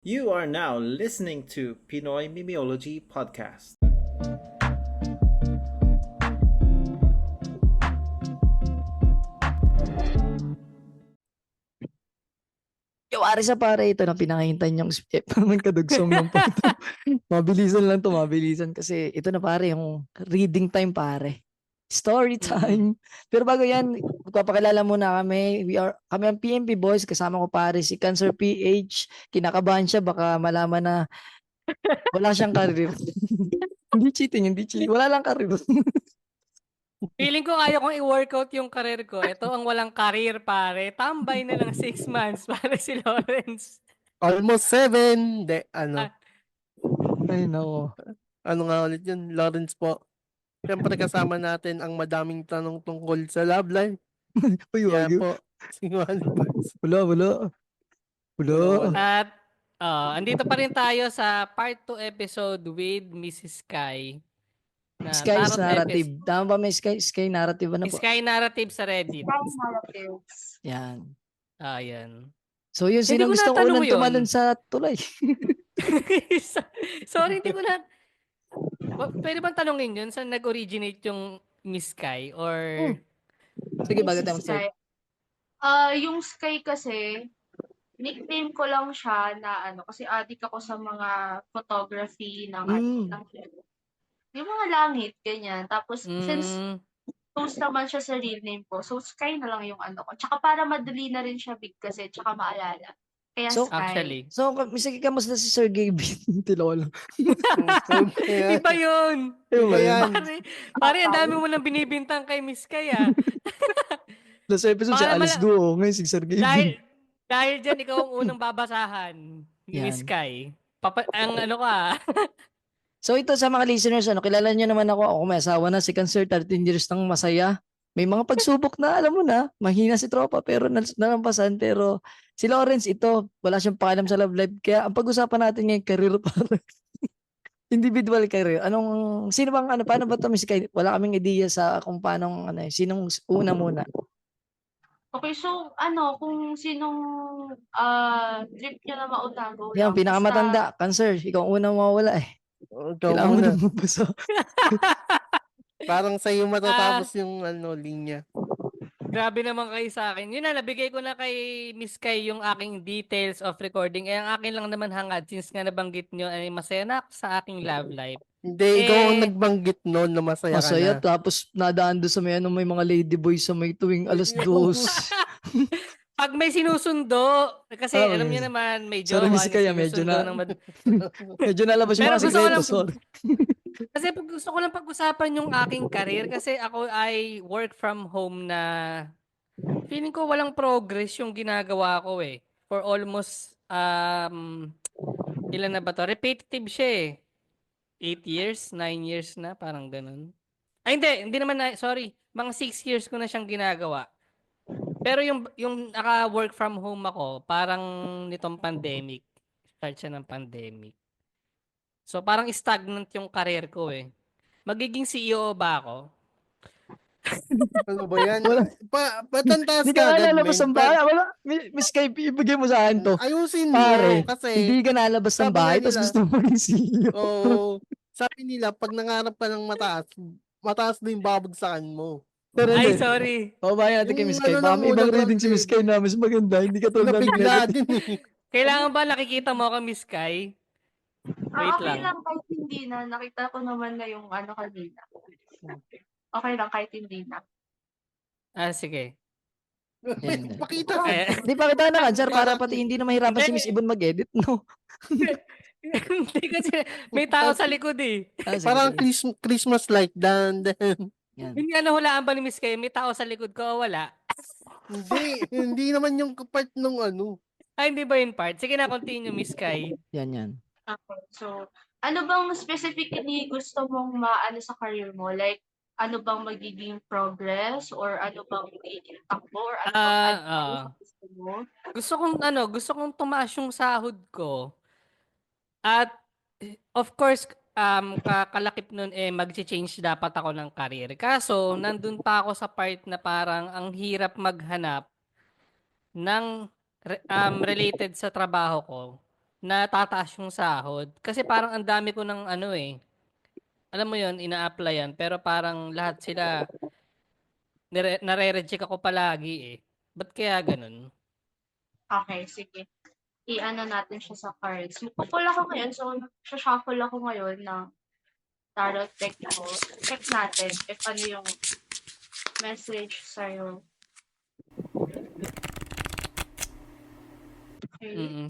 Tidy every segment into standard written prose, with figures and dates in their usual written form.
You are now listening to Pinoy Mimiology Podcast. Yung ari sa pare ito na pinakahintay niyong step naman kadugsong ng pagto. Mabilisan lang to, mabilisan kasi ito na pare yung reading time pare. Story Mm. time. Pero bago yan, magpapakilala muna kami. Kami ang PMP Boys. Kasama ko pare si Cancer PH. Kinakabahan siya baka malaman na wala siyang karir. Hindi cheating, hindi cheating. Wala lang karir. Feeling ko kaya kong i-workout yung career ko. Ito ang walang career, pare. Tambay na lang 6 months para si Lawrence. Almost 7. Ah, Ay nako. Ano nga ulit yun? Lawrence po. Siyempre kasama natin ang madaming tanong tungkol sa love life. Uy, Yan wag. po. Si Juan Boys. Wala. Wala. at andito pa rin tayo sa part 2 episode with Mrs. Sky. Na Sky's tarot narrative. Tama ba may Sky narrative ano po? Sky narrative sa Reddit. Yan. Ayan. So yun, Hindi sino ko gusto natanong unang yun. tumalon sa tulay? Sorry, hindi ko na... Pwede bang tanongin yun? Saan nag-originate yung Miss Sky? Or... Sige, bago Mrs. tayo mag-start. Sky. Yung Sky kasi, nickname ko lang siya na kasi addict ako sa mga photography ng ng yung mga langit, ganyan. Tapos, since post naman siya sa real name ko, so Sky na lang yung ko. Tsaka para madali na rin siya big kasi, tsaka maalala. Kaya So, Sky. Actually. So, sige, kamusta si Sir Gabe? Tilolo. Iba yun. Iba yan. Pare, ang dami mo nang binibintang kay Miss Kay, ah. Last episode si Para Alice Go. Ngayon si Sir Gabe. Dahil dyan, ikaw ang unang babasahan ni Yan. Miss Kay. Ang ano ka, So, ito sa mga listeners, kilala niyo naman ako. Ako may asawa na, si Cancer, 13 years nang masaya. May mga pagsubok na, alam mo na, mahina si tropa, pero nalampasan. Pero si Lawrence, ito, wala siyang pakialam sa love life. Kaya ang pag-usapan natin ngayon, career para individual career. Sino bang, paano ba ito, Miss Kay? Wala kaming idea sa kung paano, sinong una muna. Okay, so kung sinong trip nyo na mauna, go Yan, lang. pinakamatanda, Cancer, ikaw ang unang mawawala eh. Ikaw Kailangan mo muna. na magbasa. Parang sa'yo matatapos yung linya. grabe naman kayo sa akin. Yun na, nabigay ko na kay Miss Kay yung aking details of recording. Eh, ang akin lang naman hangad, since nga nabanggit nyo, ay masaya na ako sa aking love life. Hindi, ikaw ang nagbanggit noon na masaya ka Masaya, na. tapos nadaan doon sa may mga ladyboys sa may tuwing alas 2. Pag may sinusundo, kasi alam niyo naman, may jowa Sorry, Miss Kaya, medyo sinusundo na, ng medyo nalabas yung Pero mga gusto ko sikreto, lang- sorry. Kasi gusto ko lang pag-usapan yung aking career kasi ako ay work from home na feeling ko walang progress yung ginagawa ko eh. For almost, ilan na ba to? Repetitive siya eh. 8 years, 9 years na, parang ganun. Ay, hindi naman na, sorry. Mga 6 years ko na siyang ginagawa. Pero yung naka-work from home ako, parang nitong pandemic. Start siya ng pandemic. So, parang stagnant yung career ko eh. Magiging CEO ba ako? Ano ba yan? Wala. Patantas Hindi ka ka agad, nalabas men. ng bahay. Wala. Miss Kay, ibigay mo sa akin to. Ayusin Pare, mo kasi hindi ka nalabas ng sabi bahay, nga tapos nila, gusto mo maging CEO. sabi nila, pag nangarap ka ng mataas na yung babagsakan mo. Pero Ay, hindi. sorry. Pabayan natin kay Yung Miss Kay. ano Baka lang may ibang muna reading si doon, Miss Kay na mas maganda. Hindi ka tulad ng Nabigla negative. din eh. Kailangan ba nakikita mo ako, Miss Kai? Wait okay lang. lang kahit hindi na. Nakita ko naman na yung kanina. Okay lang kahit hindi na. Ah, sige. Yan. Pakita ka. Hindi pa kita na Cancer para pati hindi na mahirapan si Miss Ibon mag-edit, no? Hindi kasi may tao sa likod eh. Sige, Parang sige. Christmas light. Dan. Yan. Hindi nahulaan ba ni Miss Kay? May tao sa likod ko o wala? Hindi naman yung part ng Ay, hindi ba yun part? Sige na, continue, Miss Kay. Yan. Okay. So, ano bang specifically gusto mong maano sa career mo? Like, ano bang magiging progress or ano bang magiging takbo or ano bang advice gusto mo? Gusto kong tumaas yung sahod ko. At, of course, kakalakip nun mag-change dapat ako ng career. Kaso, nandun pa ako sa part na parang ang hirap maghanap ng related sa trabaho ko natataas yung sahod. Kasi parang ang dami ko ng ano eh. Alam mo yon ina-applyan. Pero parang lahat sila, nare-reject ako palagi eh. Ba't kaya ganun? Okay, sige. I-ano natin siya sa cards. Magpupul ako ngayon, so shuffle ako ngayon ng tarot deck ko. Check natin if ano yung message sa'yo. Okay. Mm-mm.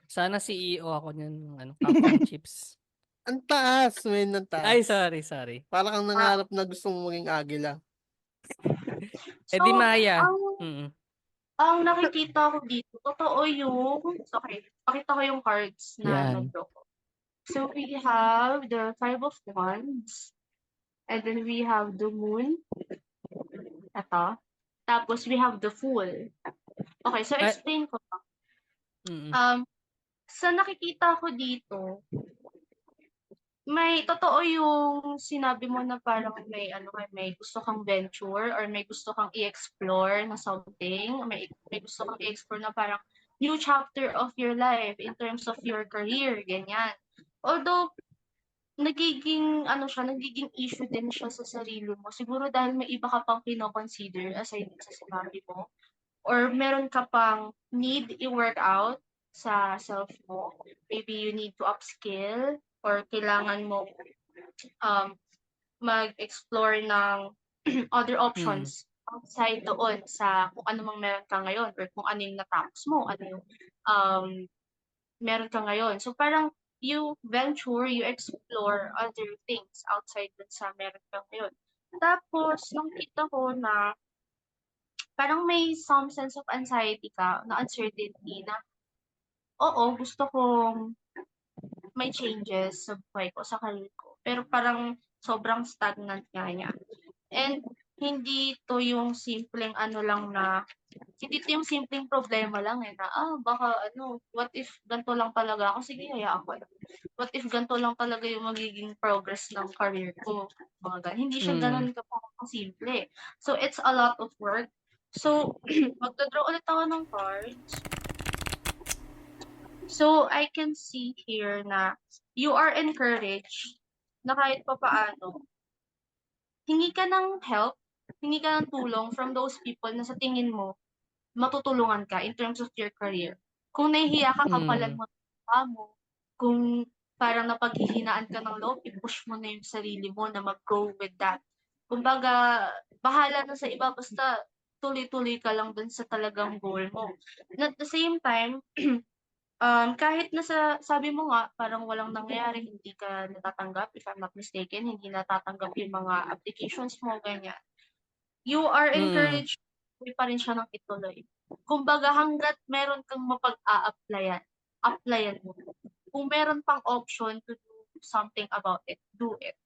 Sana CEO ako niyan, ano, Captain Chips. Ang taas, men, ang Ay, taas. sorry. Para kang nangarap na gusto mong maging agila. Eh di Maya. ang, Mm-mm. ang nakikita ko dito, totoo yung, okay, pakita ko yung cards na Yan. nag-draw ko. So we have the Five of Wands, and then we have the Moon, ito. Tapos we have the Fool. Okay, so Ay- explain ko. Mm-mm. Sa nakikita ko dito, may totoo yung sinabi mo na parang may gusto kang venture or may gusto kang i-explore na something, may gusto kang i-explore na parang new chapter of your life in terms of your career, ganyan. Although nagiging issue din siya sa sarili mo. Siguro dahil may iba ka pang kino-consider aside sa sinabi mo, or meron ka pang need i-work out sa self mo. Maybe you need to upskill or kailangan mo mag-explore ng other options outside doon sa kung ano mang meron ka ngayon or kung ano yung natapos mo, ano yung meron ka ngayon. So parang you venture, you explore other things outside dun sa meron ka ngayon. Tapos, nakita ko na parang may some sense of anxiety ka, na uncertainty na, oo, gusto kong may changes sa buhay ko, sa career ko. Pero parang sobrang stagnant nga niya. And hindi to yung simpleng hindi to yung simpleng problema lang na, baka what if ganito lang talaga ako? Sige, hayaan ko. What if ganito lang talaga yung magiging progress ng career ko? Mga ganun. Hindi siya ganun simple. So, it's a lot of work. So, magdodraw ulit ako ng cards. So, I can see here na you are encouraged na kahit pa paano, hingi ka ng help, hingi ka ng tulong from those people na sa tingin mo, matutulungan ka in terms of your career. Kung nahihiya ka, kapalan mo mo. Kung parang napaghihinaan ka ng loob, i-push mo na yung sarili mo na mag-go with that. Kumbaga, bahala na sa iba, basta tuloy-tuloy ka lang dun sa talagang goal mo. And at the same time, kahit sabi mo nga, parang walang nangyayari, hindi ka natatanggap, if I'm not mistaken, hindi natatanggap yung mga applications mo, ganyan. You are encouraged, pa rin siya ng ituloy. Kumbaga, hanggat meron kang mapag-a-applyan, applyan mo. Kung meron pang option to do something about it, do it.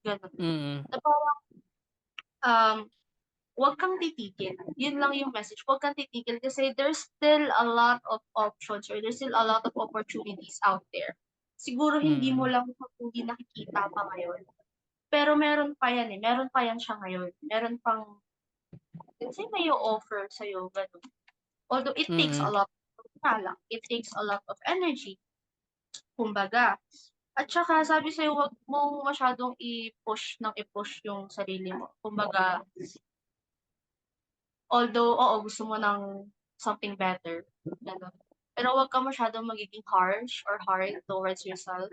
Ganun. Na parang, huwag kang titigil. Yun lang yung message. Huwag kang titigil kasi there's still a lot of options or there's still a lot of opportunities out there. Siguro hindi mo lang hindi nakikita pa ngayon. Pero meron pa yan eh. Meron pa yan siya ngayon. Meron pang kasi may offer sa'yo. Ganun. Although it takes a lot it takes a lot of energy. Kumbaga. At saka sabi sa'yo, huwag mong masyadong i-push yung sarili mo. Kumbaga, although, oo, gusto mo ng something better. Ganun. Pero huwag ka masyadong magiging harsh or hard towards yourself.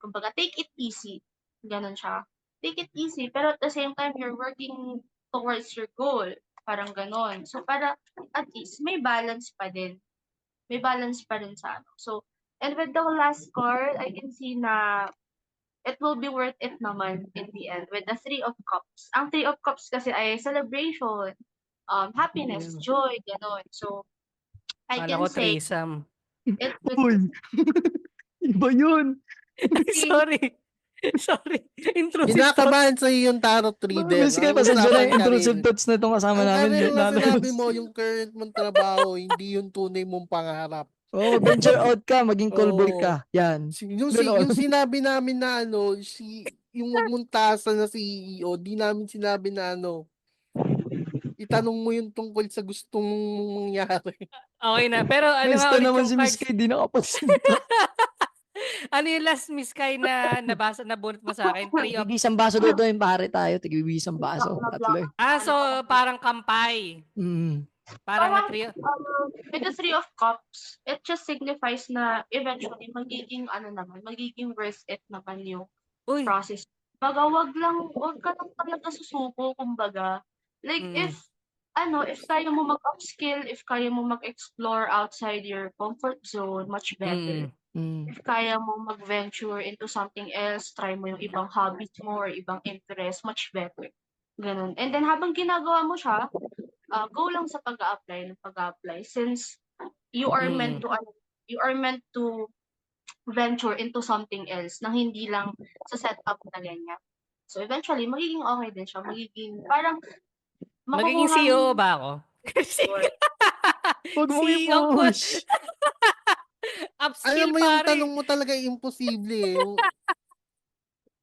Kumbaga, take it easy. Ganun siya. Take it easy, pero at the same time, you're working towards your goal. Parang ganun. So, para at least, may balance pa din. May balance pa rin sa ano. So, and with the last card, I can see na it will be worth it naman in the end with the Three of Cups. Ang Three of Cups kasi ay celebration, happiness, joy, gano'n. So, I Kala can ko say threesome. it Uy! Iba yun! Sorry. Sorry. Intrusive thought. Kinakabahan sa'yo yung tarot reader. Miss kayo, Ang pasensya na usapan yung intrusive career. thoughts na itong kasama Ang namin. career na Namin. sinabi mo, yung current mong trabaho, hindi yung tunay mong pangarap. Oh, venture out ka, maging callboy Oo. ka. Yan. Yung sinabi namin na yung wag mong taasan na CEO, di namin sinabi na itanong mo yung tungkol sa gusto mong mangyari. Okay na. Pero ano nga Basta ulit naman yung si Miss cards? Kay, di nakapagsalita. Ano yung last Miss Kai na nabunot mo sa akin? Three of... Tigibisang baso daw doon, pare tayo. Tigibisang baso. Black na Tatlo black. eh. So parang kampay. Mm. Parang na Parang, three... with the Three of Cups, it just signifies na eventually magiging magiging worth it naman yung Uy. process. Wag ka lang talaga susuko, kumbaga. Like, Mm. if kaya mo mag-upskill, if kaya mo mag-explore outside your comfort zone, much better. Mm. If kaya mo mag-venture into something else, try mo yung ibang hobbies mo or ibang interest, much better. Ganun. And then, habang ginagawa mo siya, go lang sa pag-apply. Since you are meant to venture into something else na hindi lang sa setup na ganyan. So eventually, magiging okay din siya. Parang, Magiging makukuha CEO mo ba ako? Sure. Huwag mong CEO ko. i-push. Upskill, Alam mo yung pare. tanong mo talaga imposible eh.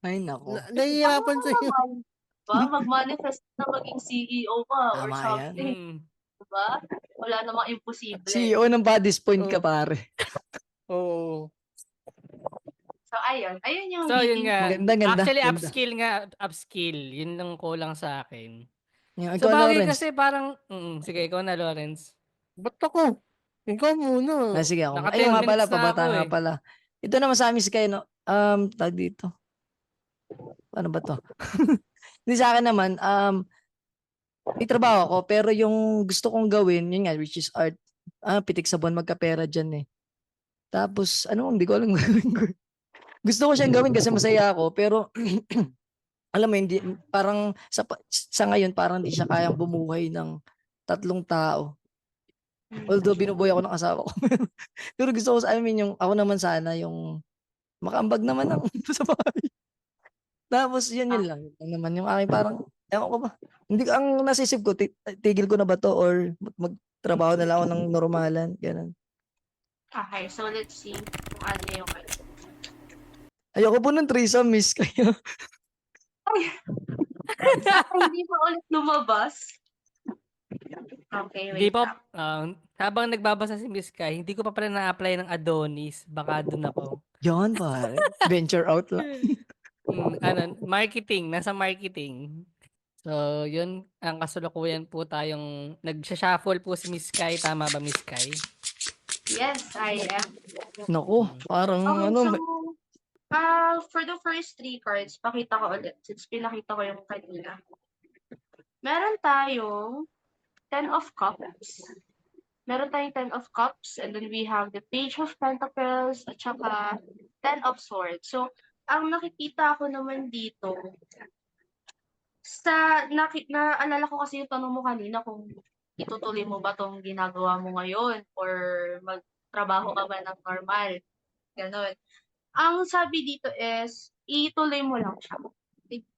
Ay, nako. Nahihirapan Tama sa'yo. naman, diba? Mag-manifest na maging CEO ka or Tama yan. something, diba? Wala namang imposible. CEO ng Buddy's Point ka, Oh. pare. Oo. So, ayun yung So, yun leading nga. Ganda, ganda, Actually, ganda. upskill. Yun lang kulang sa akin. Yung, Sa ikaw, bagay Lawrence. kasi parang, sige, ikaw na, Lawrence. Ba't ako? Ikaw muna. Sige ako. Naka 10 Ayun nga pala, minutes na pabata ako nga eh. pala. Ito naman sa amin si Kay, no? Tag dito. Ano ba to? Hindi sa akin naman, may trabaho ako, pero yung gusto kong gawin, yun nga, which is art. Pitik sa buwan magkapera dyan eh. Tapos, hindi ko alam gagawin ko. Gusto ko siyang gawin kasi masaya ako, pero alam mo, hindi, parang sa ngayon, parang hindi siya kayang bumuhay ng 3 tao. Although binubuhay ako ng asawa ko. Pero gusto ko yung ako naman sana yung makaambag naman ng sa bahay. Tapos yun lang. Yun lang naman yung aking parang, ewan ko ba. Hindi ko, ang nasisip ko, tigil ko na ba to or magtrabaho na lang ako ng normalan. Ganun. Okay, so let's see kung ano yung Ayoko po ng threesome, miss kayo. hindi pa ulit lumabas. Okay, Hindi wait pa, lang. habang nagbabasa si Miss Kai, hindi ko pa pala na-apply ng Adonis. Baka doon ako. Yan pare. Venture out lang. Marketing. Nasa marketing. So, yun. Ang kasalukuyan po tayong nag-shuffle po si Miss Kai. Tama ba, Miss Kai? Yes, I am. Naku, parang Okay, ano. so, for the first 3 cards, pakita ko ulit since pinakita ko yung kanina. Meron tayong 10 of Cups. Meron tayong 10 of Cups, and then we have the Page of Pentacles, at saka 10 of Swords. So, ang nakikita ko naman dito, naalala ko kasi yung tanong mo kanina kung itutuloy mo ba tong ginagawa mo ngayon or magtrabaho ka ba ng normal. Ganon. Ang sabi dito is, ituloy mo lang siya.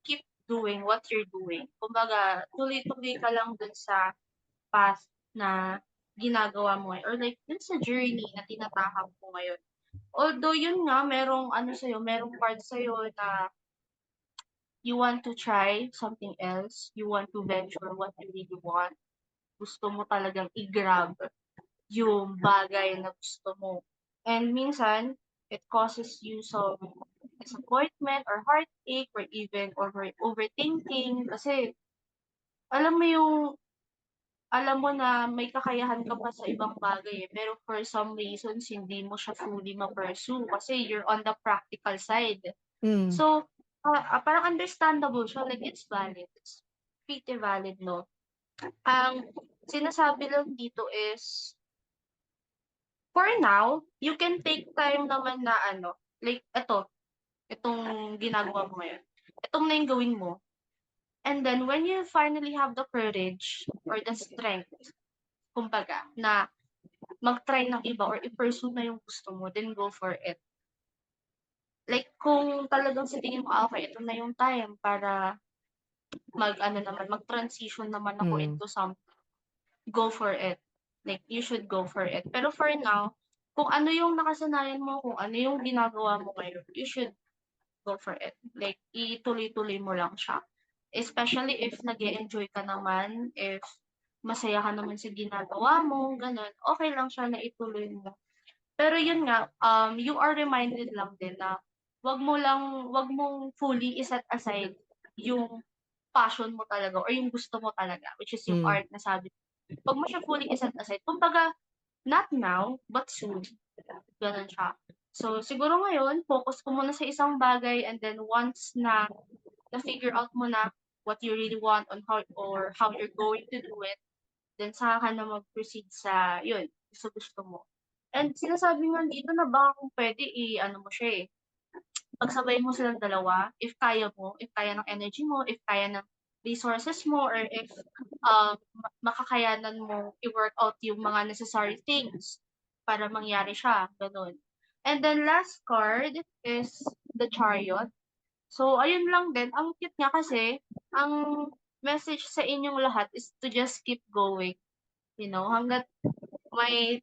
Keep doing what you're doing. Kumbaga, tuloy-tuloy ka lang dun sa path na ginagawa mo ngayon. Or like, dun sa journey na tinatahak mo ngayon. Although yun nga, merong part sa'yo na you want to try something else. You want to venture what you really want. Gusto mo talagang i-grab yung bagay na gusto mo. And minsan, it causes you some disappointment or heartache or even overthinking kasi alam mo na may kakayahan ka pa sa ibang bagay pero for some reasons hindi mo siya fully ma-pursue kasi you're on the practical side. So, parang understandable siya, like it's valid. It's pretty valid, no? Ang sinasabi lang dito is for now, you can take time naman na like itong ginagawa mo ngayon. Itong na yung gawin mo. And then, when you finally have the courage or the strength, kumbaga, na mag-try ng iba or i-pursue na yung gusto mo, then go for it. Like, kung talagang sa tingin mo, okay, ito na yung time para mag-transition naman ako into something, go for it. Like, you should go for it. Pero for now, kung ano yung nakasanayan mo, kung ano yung ginagawa mo ngayon, you should go for it. Like, ituloy-tuloy mo lang siya. Especially if nag-e-enjoy ka naman, if masaya ka naman sa ginagawa mo, gano'n, okay lang siya na ituloy mo. Pero yun nga, you are reminded lang din na wag mong fully i-set aside yung passion mo talaga or yung gusto mo talaga, which is yung Mm. art na sabi mo. Wag mo siya fully i-set aside. Kumbaga, not now, but soon. Gano'n siya. So, siguro ngayon, focus ko muna sa isang bagay and then once na na-figure out mo na what you really want on how you're going to do it, then saka ka na mag-proceed sa yun, sa gusto mo. And sinasabi nga dito na baka kung pwede i-ano mo siya pagsabayin mo silang dalawa, if kaya mo, if kaya ng energy mo, if kaya ng resources mo, or if makakayanan mo i-work out yung mga necessary things para mangyari siya, ganun. And then last card is the Chariot. So, ayun lang din. Ang cute niya kasi, ang message sa inyong lahat is to just keep going. You know, hanggat may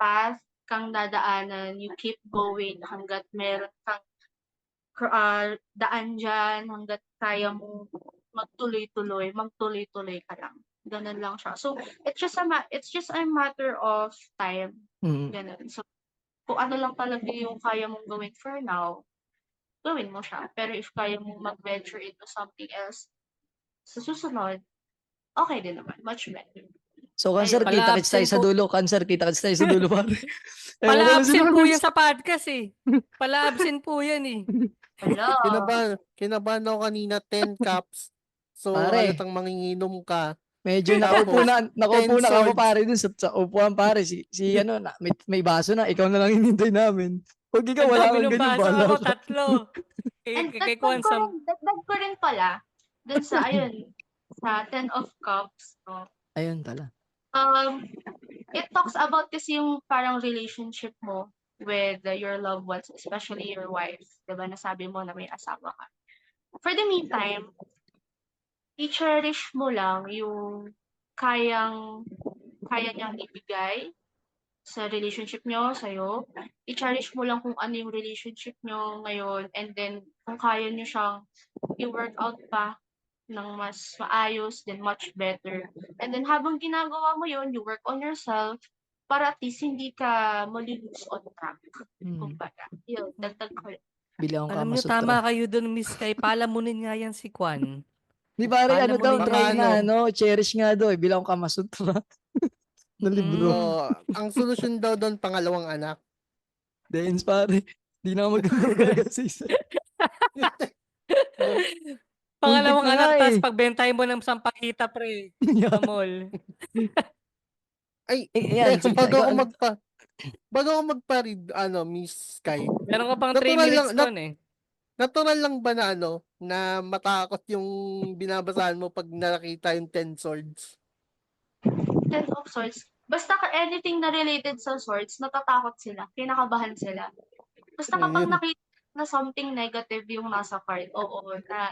path kang dadaanan, you keep going hanggat meron kang daan diyan, hangga't kaya mong magtuloy-tuloy ka lang. Gano'n lang siya. So, it's just a matter of time, Mm. gano'n. So, kung ano lang talaga yung kaya mong gawin for now, gawin mo siya. Pero if kaya mong mag-venture into something else sa susunod, okay din naman, much better. So, Cancer, Ayun. kita-kits tayo Pala-absent sa po. dulo. Cancer, kita-kits tayo sa dulo, pare. Ewan ko na Pala-absent sino po Miss. yan sa podcast eh. Pala-absent po yan eh. Hala. Kinabahan ako kanina 10 cups. So, Pare. halatang manginginom ka. Medyo Tapos, nakaupo 10 na ka pa, swords. pare, dun sa upuan, pare. Si ano, may baso na. Ikaw na lang hinintay namin. Pag ikaw, Ang wala dami kang ng ganun, baso. bahala Ako ka. 3. And Kay Kwan, dagdag ko rin pala, dun sa, ayun, sa 10 of Cups, no? Ayun pala. It talks about kasi yung parang relationship mo with your loved ones, especially your wife. Diba, nasabi mo na may asawa ka. For the meantime, i-cherish mo lang yung kaya niyang ibigay sa relationship nyo, sa'yo. I-cherish mo lang kung ano yung relationship nyo ngayon and then kung kaya nyo siyang i-work out pa ng mas maayos, then much better. And then habang ginagawa mo yun, you work on yourself para at least hindi ka malilose on track. Kumbaga, yun, dagdag ko. Bilang ka alam nyo, masutra. tama kayo dun, Miss Kay. Palamunin nga yan si Kwan. Di pare, ano daw, Palamunin try nga na, cherish nga daw, bilang ka masutra. Na libro. So, ang solusyon daw doon, pangalawang anak. Dance, pare. Di na maganda talaga sa isa. Pangalawang Pulpit na anak, nga tapos eh. pagbentahin mo ng sampakita, pre. Sa mall. Ay, Yan, sige, bago ako ano? magpa-read, Miss Sky. Meron ka pang 3 Natural minutes lang, doon eh. natural lang ba na na matakot yung binabasahan mo pag nakita yung 10 swords? 10 of Swords. Basta anything na related sa swords, natatakot sila, kinakabahan sila. Basta kapag Ayun. nakita na something negative yung nasa card, oo,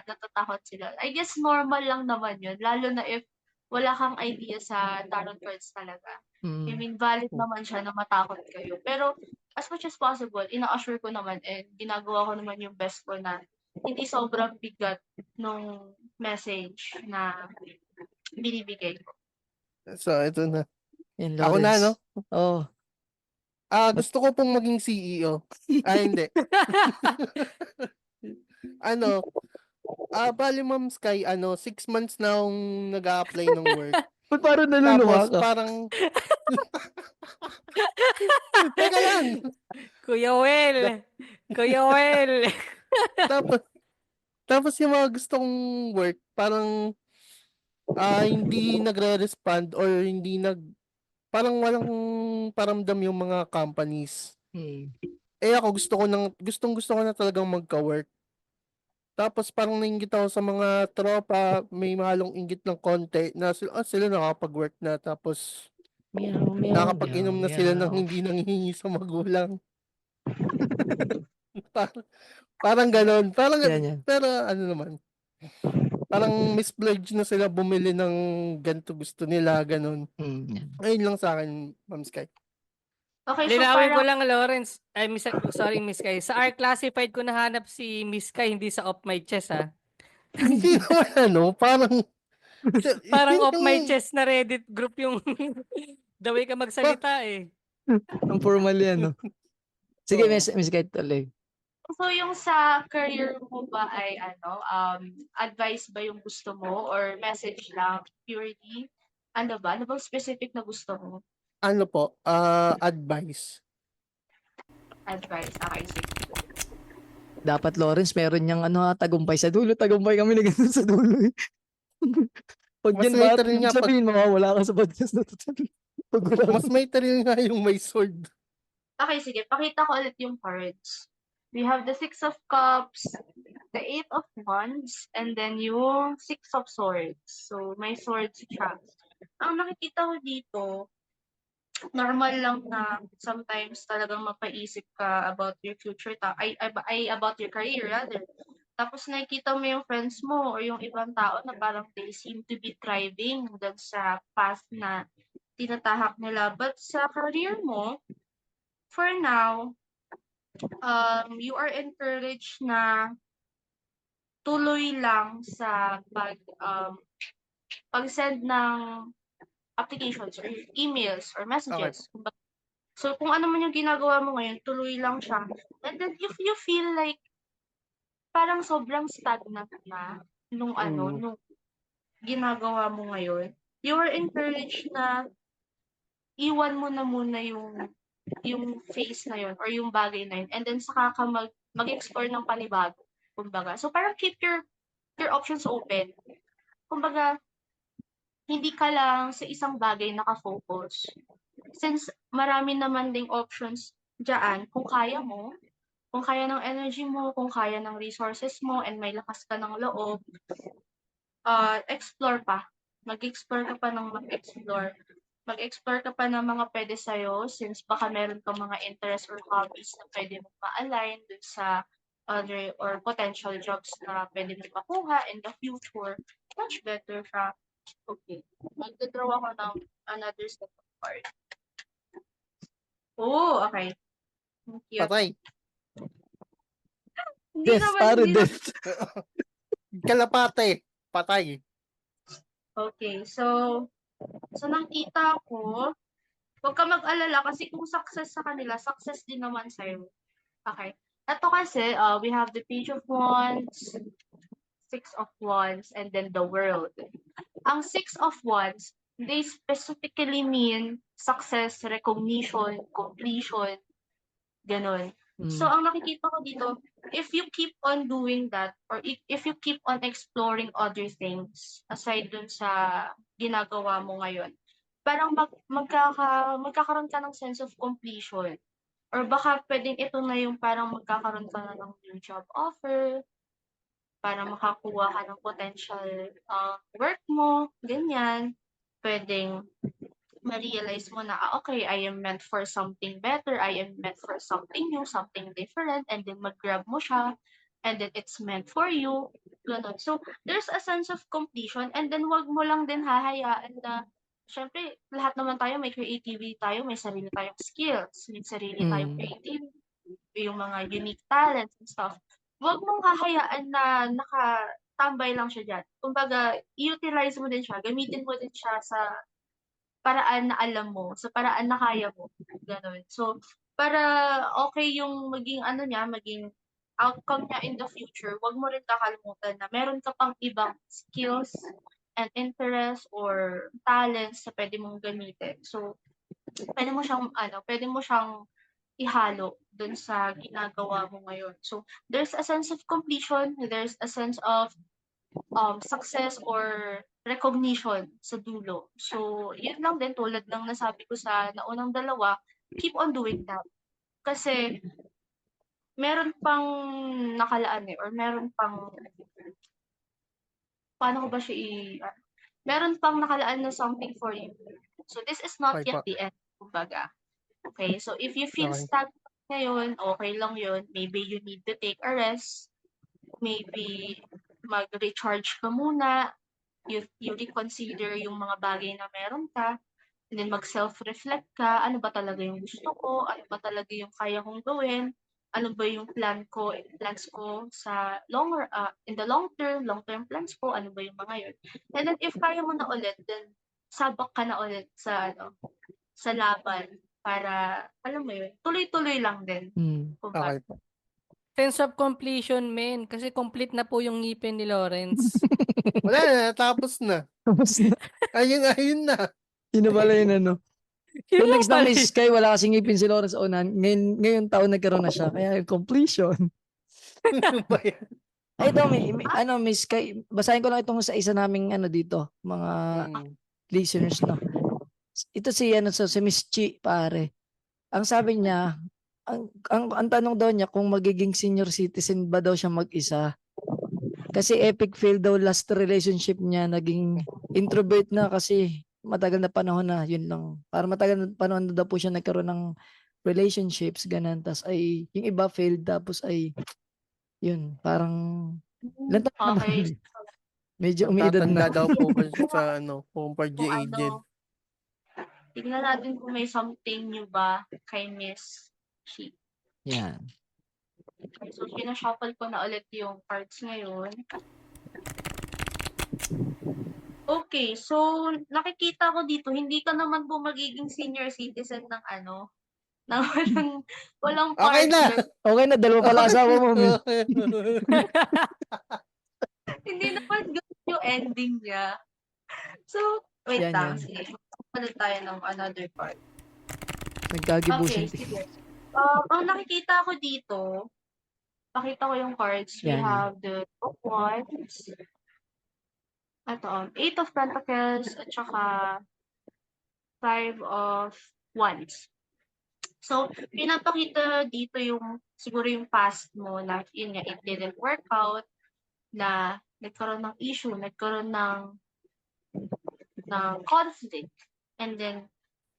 natatakot sila. I guess normal lang naman yun, lalo na if wala kang idea sa tarot cards talaga. I mean, valid naman siya na matakot kayo. Pero as much as possible, ina-assure ko naman and ginagawa ko naman yung best ko na hindi sobrang bigat nung message na binibigay ko. So, ito na. Yan, Ako na, Lawrence. Oh. Gusto ko pong maging CEO. Hindi. Bali Ma'am Sky, 6 months na akong nag-a-apply ng work. Ba't parang naluluha Tapos ka? parang... Teka lang! Kuya Wel! Kuya Wel! Tapos yung mga gusto kong work, parang hindi nagre-respond or parang walang paramdam yung mga companies. Ako gusto ko na talagang magka-work. Tapos parang nainggit ako sa mga tropa, may malong inggit ng konti na sila nakapag-work na tapos nakapag-inom na sila ng hindi nanghihingi sa magulang. Parang ganon. Yan. Pero ano naman, parang misplurge na sila bumili ng ganito gusto nila, ganon. Ayun lang sa akin, Ma'am Sky. Okay, so Linawin ko parang lang, Lawrence. Ay, sorry, Miss Kay. Sa R Classified ko nahanap si Miss Kay, hindi sa Off My Chest, ha? Hindi naman parang Parang Yun off my yung- chest na Reddit group yung the way ka magsalita eh. Ang formal yan, no? Sige, Oo. Miss Kate tuloy. So, yung sa career mo ba ay advice ba yung gusto mo or message lang purely? Ano ba? Ano bang specific na gusto mo? Ano po, advice. Advice. Okay, sige. Dapat Lawrence, meron niyang tagumpay sa dulo. Tagumpay kami na ganun sa dulo eh. Pag Mas yan may ba, thrill nga pag, sabihin mawawala ka sa podcast na to. Pag wala mas may thrill nga yung may sword. Okay, sige. Pakita ko ulit yung cards. We have the Six of Cups, the Eight of Wands, and then yung Six of Swords. So, may swords siya. Ang nakikita ko dito, normal lang na sometimes talagang mapaisip ka about your future, about your career rather. Tapos nakikita mo yung friends mo or yung ibang tao na parang they seem to be thriving dun sa path na tinatahak nila. But sa career mo, for now, you are encouraged na tuloy lang sa pag-send ng applications or emails or messages. So, kung ano man yung ginagawa mo ngayon, tuloy lang siya. And then, if you feel like parang sobrang stagnant na nung nung ginagawa mo ngayon, you are encouraged na iwan mo na muna yung phase na yun or yung bagay na yun and then saka ka mag-explore ng panibago, kumbaga. So, parang keep your options open. Kumbaga, hindi ka lang sa isang bagay nakafocus. Since marami naman ding options dyan, kung kaya mo, kung kaya ng energy mo, kung kaya ng resources mo, and may lakas ka ng loob, explore pa. Mag-explore ka pa ng mag-explore. Mag-explore ka pa ng mga pwede sa'yo since baka meron kang mga interest or hobbies na pwede mong ma-align dun sa other or potential jobs na pwede mong makuha in the future. Much better siya. Okay. Magdadraw ako ng another set of cards. Oh, okay. Cute. Patay. Hindi Death, naman, pare, hindi naman. death. Kalapate. Patay. Okay, so nakita ko, huwag ka mag-alala kasi kung success sa kanila, success din naman sa'yo. Okay. Ito kasi, we have the Page of Wands, Six of Wands, and then the World. Ang Six of Wands, they specifically mean success, recognition, completion, ganun. So, ang nakikita ko dito, if you keep on doing that, or if you keep on exploring other things, aside dun sa ginagawa mo ngayon, parang magkakaroon ka ng sense of completion. Or baka pwedeng ito na yung parang magkakaroon ka na ng new job offer, para makakuha ka ng potential work mo, ganyan. Pwedeng ma-realize mo na, okay, I am meant for something better, I am meant for something new, something different, and then mag-grab mo siya, and then it's meant for you, ganun. So, there's a sense of completion, and then wag mo lang din hahayaan na, syempre, lahat naman tayo, may creativity tayo, may sarili tayong skills, may sarili tayong creativity, yung mga unique talents and stuff. Wag mong hahayaan na nakatambay lang siya dyan. Kumbaga, i-utilize mo din siya, gamitin mo din siya sa paraan na alam mo, sa paraan na kaya mo. Ganun. So, para okay yung maging maging outcome niya in the future, wag mo rin kakalimutan na meron ka pang ibang skills and interest or talents na pwede mong gamitin. So, pwede mo siyang ihalo dun sa ginagawa mo ngayon. So, there's a sense of completion, there's a sense of success or recognition sa dulo. So, yun lang din tulad ng nasabi ko sa naunang dalawa, keep on doing that. Kasi meron pang nakalaan or meron pang paano ko ba siya meron pang nakalaan na something for you. So, this is not Okay yet po. the end, kumbaga. Okay, so if you feel Okay. stagnant ngayon, okay lang yun. Maybe you need to take a rest. Maybe mag-recharge ka muna. You reconsider yung mga bagay na meron ka. And then mag-self-reflect ka. Ano ba talaga yung gusto ko? Ano ba talaga yung kaya kong gawin? ano ba yung plans ko sa in the long-term plans ko, ano ba yung mga yun. And then if kaya mo na ulit, then sabak ka na ulit sa sa laban para, alam mo yun, tuloy-tuloy lang din. Okay po. Sense of completion, men. Kasi complete na po yung ngipin ni Lawrence. Wala na, tapos na. Tapos na. Ayun na. Yun na pala yun, ano. So Yun lang next na pala Miss Sky, wala kasing ngipin si Lawrence Onan. Ngayon taon nagkaroon na siya. Kaya completion. Ano ba yan? Ay, ito, ano, Miss Sky, basahin ko lang itong sa isa naming ano dito, mga Mm. listeners, no. Ito si si Miss Chi, pare. Ang sabi niya, ang tanong daw niya kung magiging senior citizen ba daw siya mag-isa. Kasi epic fail daw last relationship niya, naging introvert na kasi matagal na panahon na, yun lang. Para matagal na panahon na daw po siya nagkaroon ng relationships, ganun. Tapos ay, yung iba failed, tapos ay, yun, parang, ilan taon naman? Okay. Medyo umiidad Tatanda na. daw po ba siya sa kumpara Kung aged. tignan natin kung may something new ba kay Miss She. Yan. Okay, so sinashuffle ko na ulit yung cards ngayon. Okay, so nakikita ko dito, hindi ka naman po magiging senior citizen ng ng walang Okay na. partner. Okay na, dalawa pala asawa mo, Min. Hindi naman ganun yung ending niya. So, wait Yan, lang. yan. Sige. Palit tayo ng another card. Nagkagibo Okay, siya. sige. Ang nakikita ko dito, pakita ko yung cards. We Yan, yan. have the Two of Wands. Ito, Eight of Pentacles, at saka Five of Wands. So, pinapakita dito yung, siguro yung past mo na, yun nga, it didn't work out, na nagkaroon ng issue, nagkaroon ng conflict, and then,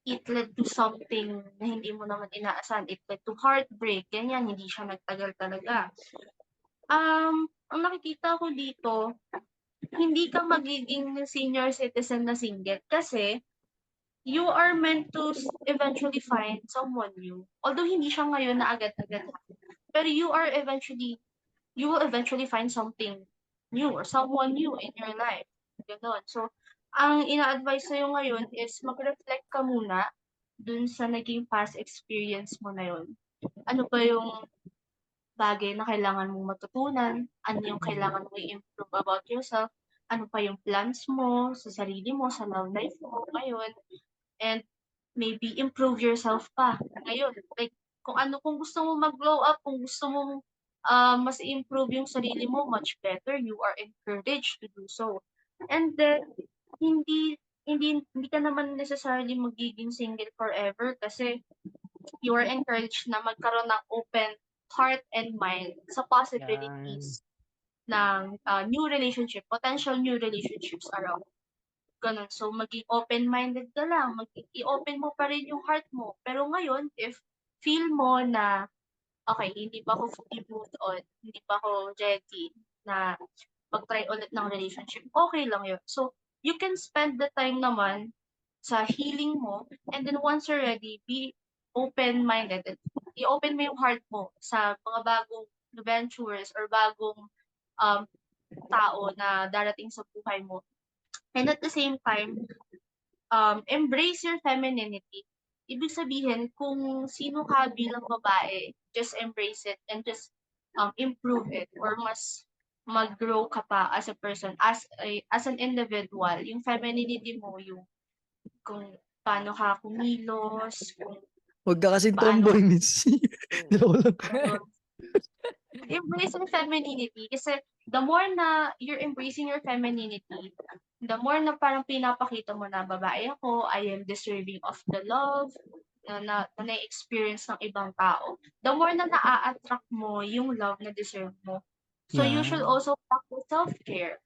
it led to something na hindi mo naman inaasahan. It led to heartbreak, ganyan, hindi siya nagtagal talaga. Ang nakikita ko dito, hindi ka magiging senior citizen na single kasi you are meant to eventually find someone new. Although hindi siya ngayon na agad-agad. Pero you will eventually find something new or someone new in your life. Ganon. So, ang ina-advise sa'yo ngayon is mag-reflect ka muna dun sa naging past experience mo na yun. Ano ba yung bagay na kailangan mong matutunan? Ano yung kailangan mong i-improve about yourself? Ano pa yung plans mo sa sarili mo, sa love life mo ngayon? And maybe improve yourself pa ngayon. Like, kung gusto mo mag-glow up, kung gusto mo mas improve yung sarili mo, much better, you are encouraged to do so. And then, hindi ka naman necessarily magiging single forever kasi you are encouraged na magkaroon ng open heart and mind sa possibilities ng new relationship, potential new relationships around. Ganun. So, maging open-minded ka lang. I-open mo pa rin yung heart mo. Pero ngayon, if feel mo na, okay, hindi pa ako fully moved on, hindi pa ako ready na mag-try ulit ng relationship, okay lang yun. So, you can spend the time naman sa healing mo, and then once you're ready, be open-minded. I-open mo yung heart mo sa mga bagong adventures or bagong tao na darating sa buhay mo. And at the same time, embrace your femininity. Ibig sabihin, kung sino ka bilang babae, just embrace it and just improve it or mas mag-grow ka pa as a person, as an individual. Yung femininity mo, yung kung paano ka kumilos, kung Huwag ka kasing paano tomboy, Miss. embrace your femininity kasi the more na you're embracing your femininity, the more na parang pinapakita mo na babae ako, I am deserving of the love na na-experience ng ibang tao, the more na na-attract mo yung love na deserve mo. So you should also practice self-care.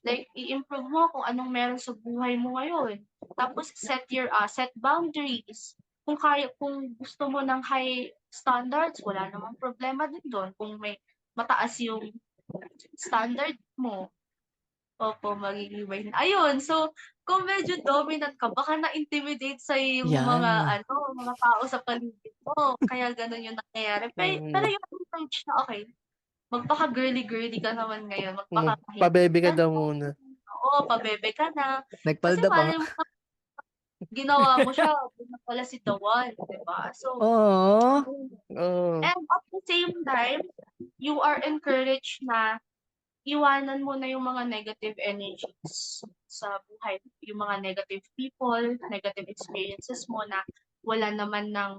Like, i-improve mo kung anong meron sa buhay mo ngayon. Tapos, set boundaries. Kung gusto mo ng high standards, wala namang problema din doon. Kung may mataas yung standard mo, opo, magiging ayun. So, kung medyo dominant ka, baka na-intimidate sa'yo yung mga, Yan. mga tao sa paligid mo. Kaya ganun yung nangyayari. Pero yung approach na, okay, magpaka-girly-girly ka naman ngayon, magpaka-kahit. Pabebe ka daw muna. Oo, pabebe ka na. Kasi Nagpalda pa malay nga. mo, ginawa mo siya, yun na pala si the one, diba? So, Oo. Oo. and at the same time, you are encouraged na iwanan mo na yung mga negative energies sa buhay. Yung mga negative people, negative experiences mo na wala naman ng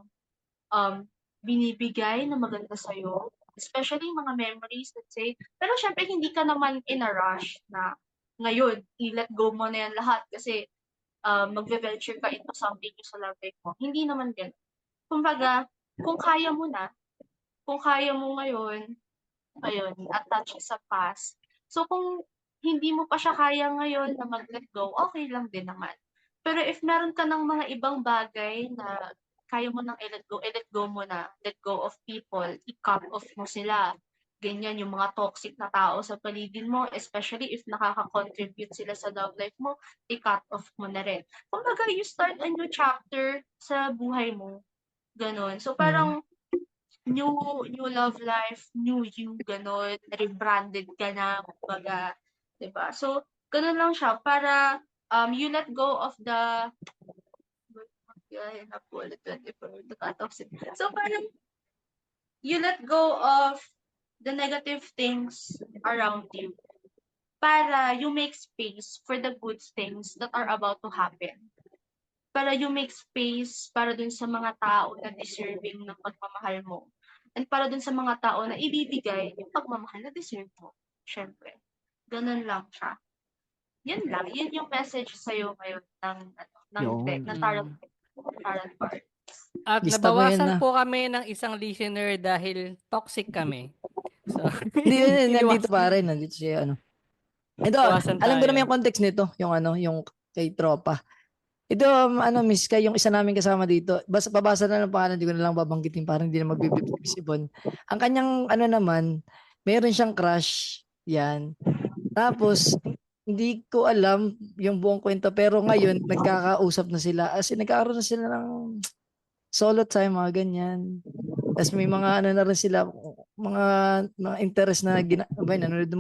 binibigay na maganda sa'yo. Especially yung mga memories, let's say. Pero syempre, hindi ka naman in a rush na ngayon, i-let go mo na yan lahat kasi magve-venture ka into something new sa love life mo. Hindi naman ganun. Kumbaga, kung kaya mo na, kung kaya mo ngayon, ayun, attach sa past. So kung hindi mo pa siya kaya ngayon na mag-let go, okay lang din naman. Pero if meron ka ng mga ibang bagay na kaya mo nang i-let go mo na. Let go of people, i-cut off mo sila. Ganyan, yung mga toxic na tao sa paligid mo, especially if nakaka-contribute sila sa love life mo, i-cut off mo na rin. Kumbaga, you start a new chapter sa buhay mo. Ganon. So parang new love life, new you, ganon, rebranded ka na, kumbaga, 'di ba? So, ganon lang siya para you let go of the So parang you let go of the negative things around you para you make space for the good things that are about to happen. Para you make space para dun sa mga tao na deserving ng pagmamahal mo. And para dun sa mga tao na ibibigay yung pagmamahal na deserve mo. Siyempre. Ganun lang siya. Yun lang. Yun yung message sa'yo ngayon ng deck, ng tarot card. At Lista mo yan nabawasan na. po kami ng isang listener dahil toxic kami. So, Hindi yun, nandito iniwas- pa rin. Nandito siya, Ito, Iwasan alam ko tayo. naman yung context nito. Yung kay tropa. Ito, Miss Kai, yung isa namin kasama dito. Babasa na lang pangalan, hindi ko na lang babanggitin. Parang hindi na magbibigay si Bon. Ang kanyang, naman, meron siyang crush. Yan. Tapos, hindi ko alam yung buong kwento. Pero ngayon, nagkakausap na sila. As in, nagkakaroon na sila ng solo time, mga ganyan. Tapos may mga na rin sila, mga interest na nanonood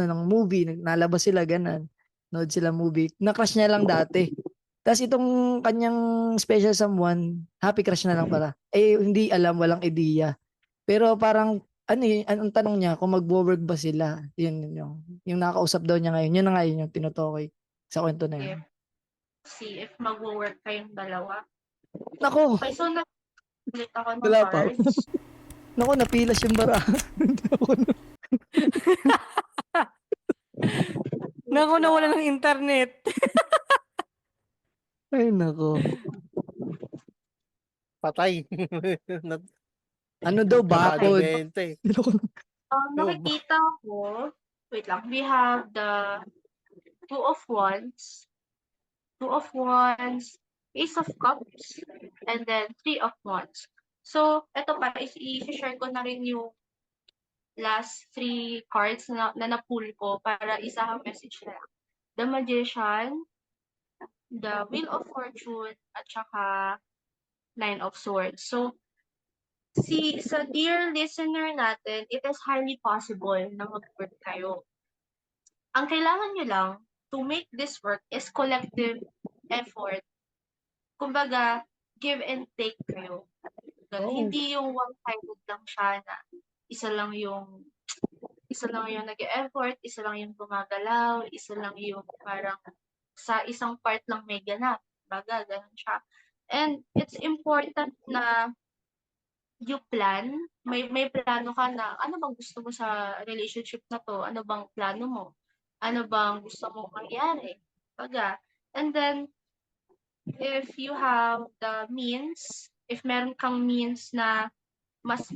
ng movie, nalabas sila, ganun. Nood sila movie. Na-crush niya lang dati. Tapos itong kanyang special someone, happy crush na lang pala. Hindi alam, walang ideya. Pero parang, ang tanong niya, kung mag-work ba sila? Yun, yung nakausap daw niya ngayon. Yun na nga yun yung tinutukoy sa kwento na yun. See if mag-work kayong dalawa. Nako, Okay, so ulit ako ng wala pa. cards. Nako, napilas yung bara. Naku, nawala ng internet. Ay, nako. Patay. Ano daw, bakod? Nakadebente. Nakikita ko, wait lang, we have the Two of Wands, Ace of Cups, and then Three of Wands. So, eto pa, i-share ko na rin yung last 3 cards na na-pull ko para isang message na lang. The Magician, the Wheel of Fortune, at saka Nine of Swords. So, sa dear listener natin, it is highly possible na mag-work kayo. Ang kailangan nyo lang to make this work is collective effort. Kumbaga, give and take kayo. Hindi yung one-sided lang siya na isa lang yung nag-e-effort, isa lang yung gumagalaw, isa lang yung parang sa isang part lang may ganap. Baga, ganun siya. And it's important na you plan, may plano ka na ano bang gusto mo sa relationship na to? Ano bang plano mo? Ano bang gusto mo mangyari? Baga. And then, if you have the means, if meron kang means na mas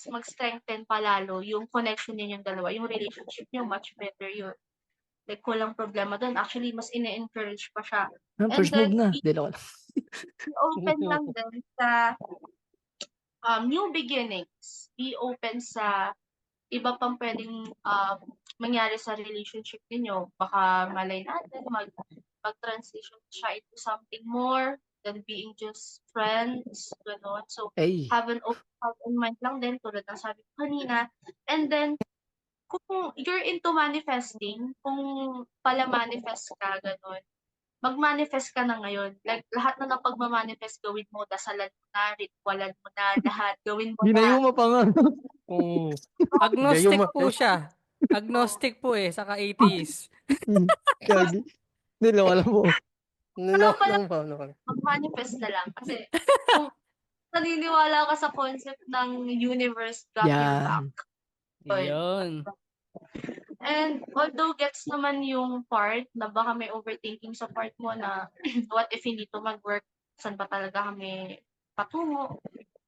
mag-strengthen palalo yung connection ninyong dalawa, yung relationship niyo much better yun. Like, walang problema doon. Actually, mas ine-encourage pa siya. First move na. Dilo ko lang. Open lang din sa new beginnings. Be open sa iba pang pwedeng mangyari sa relationship ninyo. Baka malay natin, mag-transition siya into something more than being just friends, gano'n. So, Ay, have an open heart and mind lang din, tulad ng sabi ko kanina. And then, kung you're into manifesting, kung pala manifest ka, gano'n, mag-manifest ka na ngayon. Like, lahat na ng pagmamanifest, gawin mo, dasalan mo na, ritualan mo na, lahat, gawin mo na. ginayuma pa nga. Oo. Agnostic Gayuma. po siya. Agnostic po eh, saka atheist. Kagi. Hindi lang alam mo. Naloko lang pa. Mag-manifest na lang. Kasi, kung naniniwala ka sa concept ng universe got your back. Yan. Yun. And although gets naman yung part na baka may overthinking sa part mo na what if hindi to mag-work, saan ba talaga kami patungo?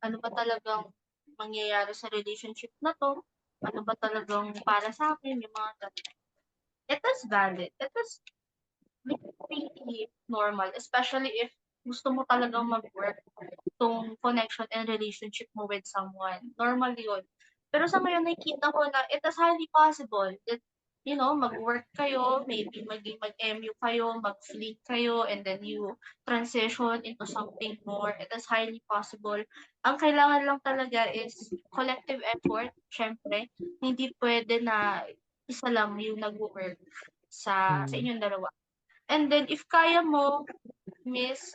Ano ba talagang mangyayari sa relationship na to? Ano ba talagang para sa akin? Yung mga ganun. It is valid. It is really normal. Especially if gusto mo talagang mag-work tong connection and relationship mo with someone. Normal yun. Pero sa ngayon, nakikita ko na it is highly possible that, you know, mag-work kayo, maybe mag-MU kayo, mag-fleet kayo, and then you transition into something more. It is highly possible. Ang kailangan lang talaga is collective effort, syempre. Hindi pwede na isa lang yung nag-work sa inyong dalawa. And then, if kaya mo, miss,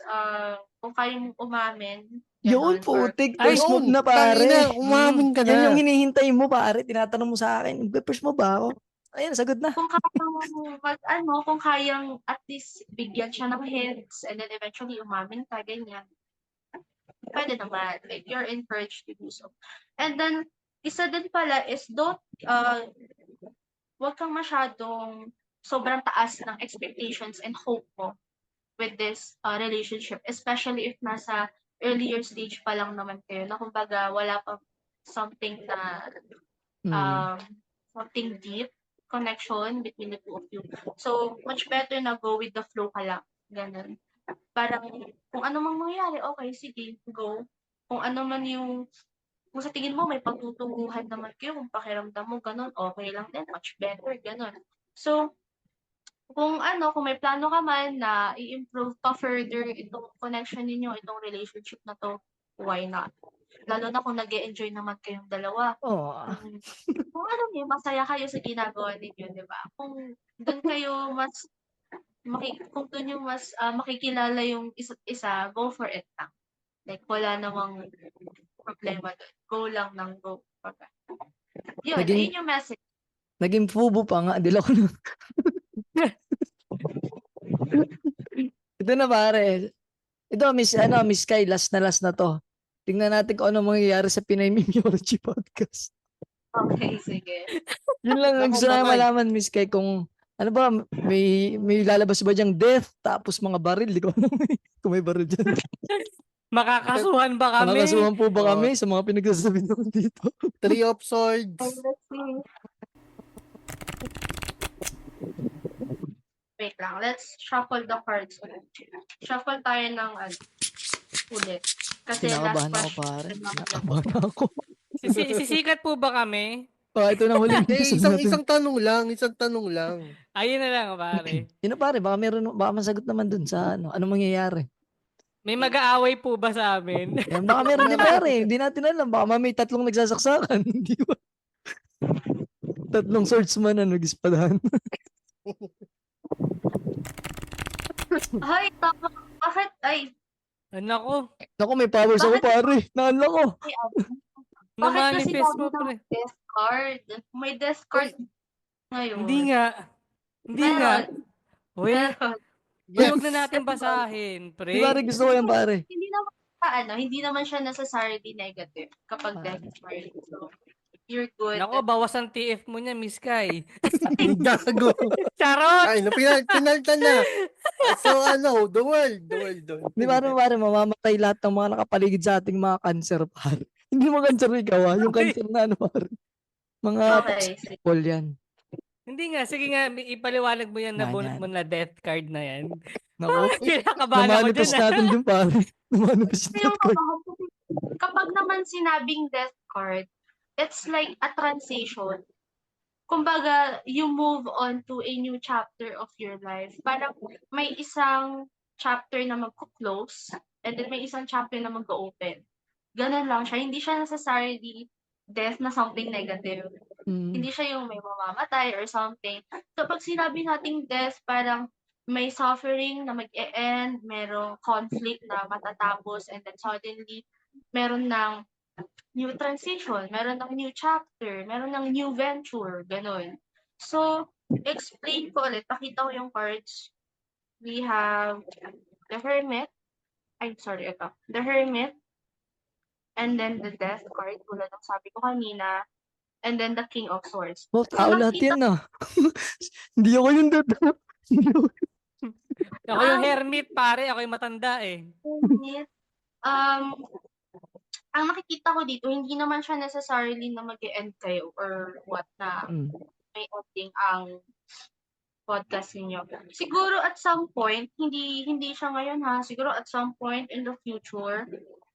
kung kaya mong umamin, Yun, ganon, or putik. Ay, First move Yun, na, pare. tangina, umamin ka Yan na. yung hinihintay mo, pare. Tinatanong mo sa akin, first mo ba ako? Ayun, sagot na. kung kaya mo kung kayang at least bigyan siya ng hints, and then eventually umamin ka, ganyan. Pwede naman. Like, you're encouraged to do so. And then, isa din pala is huwag kang masyadong sobrang taas ng expectations and hope mo with this relationship, especially if nasa earlier stage pa lang naman kayo, na kumbaga wala pa something na something deep connection between the two of you. So, much better na go with the flow ka lang. Ganun. Parang, kung ano mang mangyari, okay, sige, go. Kung ano man yung, kung sa tingin mo may pagtutunguhan naman kayo, kung pakiramdam mo, ganun, okay lang din, much better, ganun. So, kung may plano ka man na i-improve pa further itong connection ninyo, itong relationship na to, why not? Lalo na kung nag-e-enjoy naman kayong dalawa. Oh, Kung masaya kayo sa ginagawa ninyo, di ba? Kung doon kayo kung doon yung mas makikilala yung isa't isa, go for it lang. Like, wala namang problema doon. Go lang ng go. Okay. Yun, ayun yung message. naging fubo pa nga. Dila ko na. Ito na, pare. Ito, Miss Kai, last na to. Tingnan natin kung ano mangyayari sa Pinoy Mimiology Podcast. Okay, sige. Yun lang ang Naku, gusto namin patay. malaman, Miss Kai, kung ano ba, may lalabas ba diyang death, tapos mga baril, di ko alam kung may baril dyan. Makakasuhan ba kami? Makakasuhan po ba kami sa mga pinagsasabi naman dito? Three of Swords. Let's see. Wait lang, let's shuffle the cards ulit. Shuffle tayo ng ulit. Kasi last Kinakabahan ako, question. pare. Kinakabahan ako. Sisikat po ba kami? Ito na huling episode natin. Isang tanong lang. Ayun na lang, pare. Yun na, pare, baka masagot naman dun sa ano mangyayari. May mag-aaway po ba sa amin? Yan, baka meron din, pare. Hindi natin alam. Baka may 3 nagsasaksakan. Hindi ba? 3 swordsman na nag-ispadahan. Ay, tama. Bakit? Ay, Nako, Naku, may powers ako, pare. Naala ko. bakit kasi na-manifest mo, dami ng pre. death card? May death card ngayon. Hindi nga. Hindi nga. Meron. Uy, Meron. huwag na natin basahin, pre. Di, pare, gusto ko yan, pare. Hindi naman siya necessarily negative kapag death card. So, you're good. Nako, bawas ang TF mo niya, Miss Kai. Gago. Charot! Ay, pinaltan na. So, the world. Di, pare, mamamatay lahat ng mga nakapaligid sa ating mga cancer, pare. Hindi mo cancer ikaw, yung cancer na pare. Mga Okay. people yan. Hindi nga, sige nga, ipaliwanag mo yan na Yan, bunot yan. mo na death card na yan. Naku, Kinakabahan ako namanifest dyan. natin din, pare. Namanifest Kasi yung natin. kapag naman sinabing death card, it's like a transition. Kumbaga, you move on to a new chapter of your life. Parang may isang chapter na magko-close and then may isang chapter na mag-open. Ganun lang siya. Hindi siya necessarily death na something negative. Hindi siya yung may mamamatay or something. So, pag sinabi nating death, parang may suffering na mag-e-end, merong conflict na matatapos, and then suddenly, meron ng new transition, meron ng new chapter, meron ng new venture, ganun. So, explain ko ulit, pakita ko yung cards. We have the Hermit, the Hermit, and then the Death card, tulad ng sabi ko kanina, and then the King of Swords. Oh, So, tao lahat yan ah. Hindi ako yung dada. Ako yung hermit, pare. Ako yung matanda eh. Hermit, ang nakikita ko dito, hindi naman siya necessarily na mag-e-end kayo or what na may ending ang podcast ninyo. Siguro at some point, hindi siya ngayon ha, siguro at some point in the future,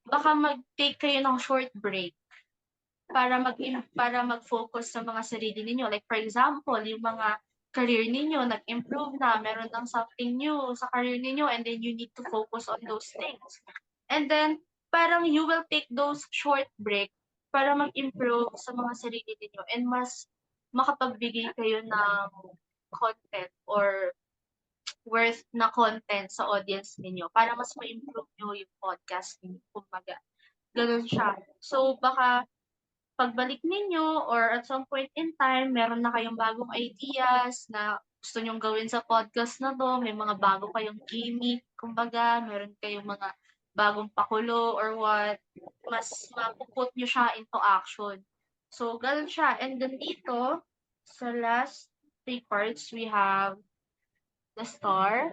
baka mag-take kayo ng short break para mag-focus sa mga sarili ninyo. Like for example, yung mga career ninyo nag-improve na, meron ng something new sa career ninyo, and then you need to focus on those things. And then parang you will take those short break para mag-improve sa mga sarili ninyo and mas makapagbigay kayo ng content or worth na content sa audience ninyo para mas ma-improve nyo yung podcast ninyo. Kumbaga, ganun siya. So, baka pagbalik ninyo or at some point in time, meron na kayong bagong ideas na gusto nyong gawin sa podcast na to, may mga bago kayong gimmick, kumbaga, meron kayong mga bagong pakulo or what, mas mapuput nyo siya into action. So, ganun siya. And then dito, sa last 3 cards, we have the Star,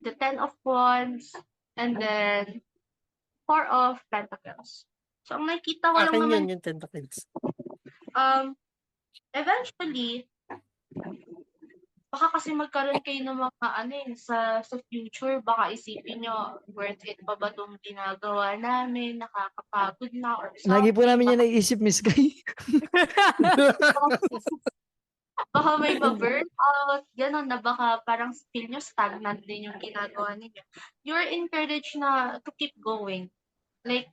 the Ten of Wands, and then 4 of Pentacles. So, ang nakikita ko lang Akin naman, yun, yung tentacles. eventually, baka kasi magkaroon kayo ng mga sa future, baka isipin nyo, worth it pa ba itong ginagawa namin, nakakapagod na or something. Lagi po namin yan naiisip, Miss Guy. Baka may ma-burn out, gano'n na baka parang feel nyo stagnant din yung ginagawa ninyo. You're encouraged na to keep going. Like,